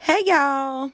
Hey y'all,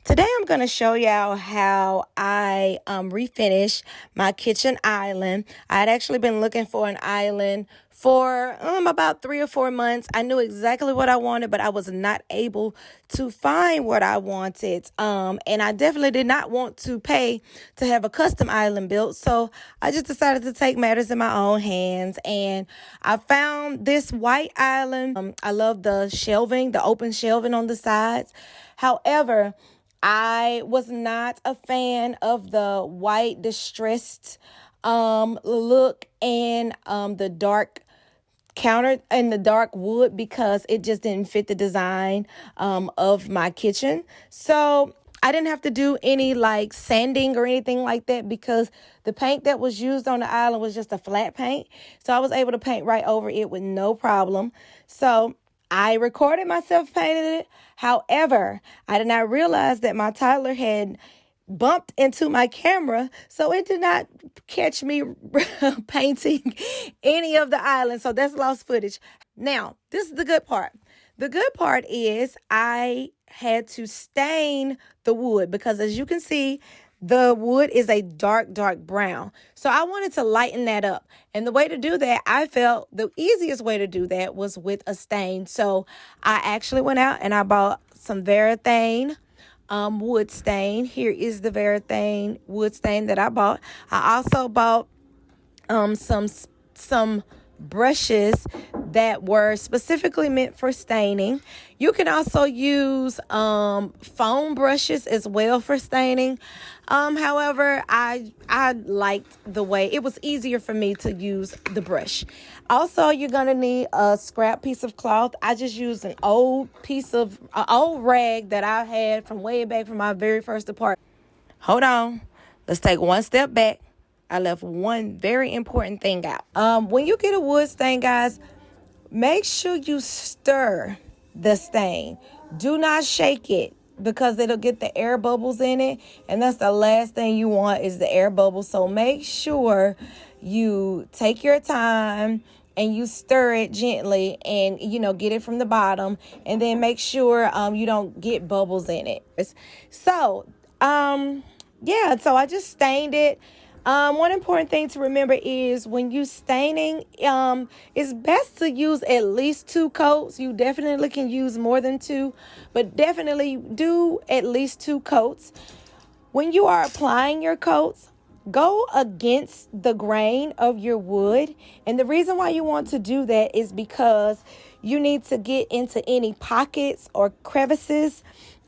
today I'm going to show y'all how I refinish my kitchen island. I had actually been looking for an island for about 3 or 4 months. I knew exactly what I wanted, but I was not able to find what I wanted. And I definitely did not want to pay to have a custom island built. So I just decided to take matters in my own hands. And I found this white island. I love the shelving, the open shelving on the sides. However, I was not a fan of the white distressed look and the dark counter and the dark wood because it just didn't fit the design of my kitchen. So I didn't have to do any like sanding or anything like that because the paint that was used on the island was just a flat paint. So I was able to paint right over it with no problem. So I recorded myself painting it. However, I did not realize that my toddler had bumped into my camera, so it did not catch me painting any of the islands. So that's lost footage. Now, this is the good part. The good part is I had to stain the wood because, as you can see, the wood is a dark brown. So I wanted to lighten that up. And the way to do that, I felt the easiest way to do that was with a stain. So I actually went out and I bought some Varathane wood stain. Here is the Varathane wood stain that I bought. I also bought some brushes that were specifically meant for staining. You can also use foam brushes as well for staining. However, I liked the way it was easier for me to use the brush. Also, you're gonna need a scrap piece of cloth. I just used an old rag that I had from way back from my very first apartment. Hold on, let's take one step back. I left one very important thing out. When you get a wood stain, guys, make sure you stir the stain. Do not shake it because it'll get the air bubbles in it. And that's the last thing you want is the air bubbles. So make sure you take your time and you stir it gently and, get it from the bottom. And then make sure you don't get bubbles in it. So, so I just stained it. One important thing to remember is when you staining, it's best to use at least 2 coats. You definitely can use more than 2, but definitely do at least 2 coats. When you are applying your coats, go against the grain of your wood. And the reason why you want to do that is because you need to get into any pockets or crevices.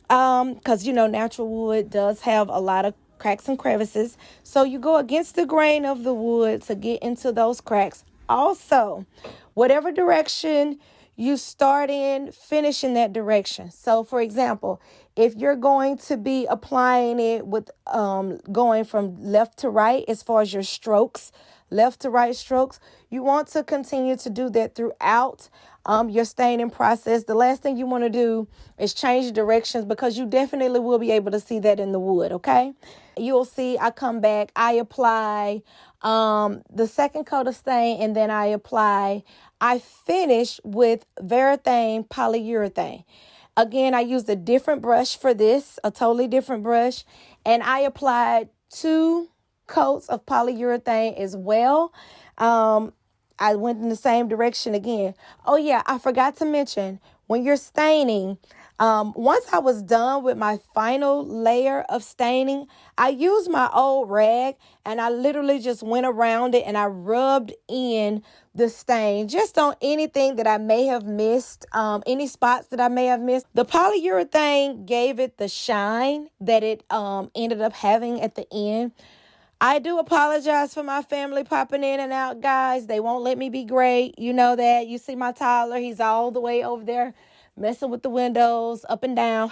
Because, natural wood does have a lot of cracks and crevices. So you go against the grain of the wood to get into those cracks. Also, whatever direction you start in, finish in that direction. So, for example, if you're going to be applying it with going from left to right as far as your strokes, left to right strokes, you want to continue to do that throughout your staining process. The last thing you want to do is change directions because you definitely will be able to see that in the wood, okay? You'll see I come back, I apply the second coat of stain, and then I finish with Varathane Polyurethane. Again, I used a different brush for this, a totally different brush, and I applied 2 coats of polyurethane as well. I went in the same direction again. Oh yeah, I forgot to mention, when you're staining, once I was done with my final layer of staining, I used my old rag and I literally just went around it and I rubbed in the stain just on anything that I may have missed, any spots that I may have missed. The polyurethane gave it the shine that it ended up having at the end. I do apologize for my family popping in and out, guys. They won't let me be great. You know that. You see my toddler. He's all the way over there messing with the windows up and down.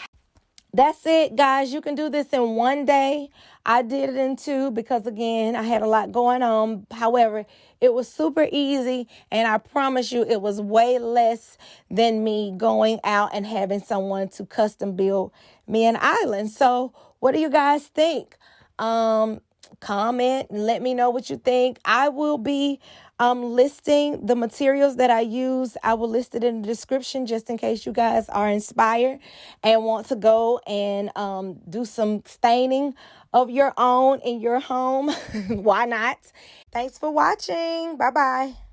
That's it, guys. You can do this in one day. I did it in 2 because, again, I had a lot going on. However, it was super easy, and I promise you it was way less than me going out and having someone to custom build me an island. So what do you guys think? Comment and let me know what you think. I will be listing the materials that I use. I will list it in the description just in case you guys are inspired and want to go and do some staining of your own in your home. Why not? Thanks for watching. Bye-bye.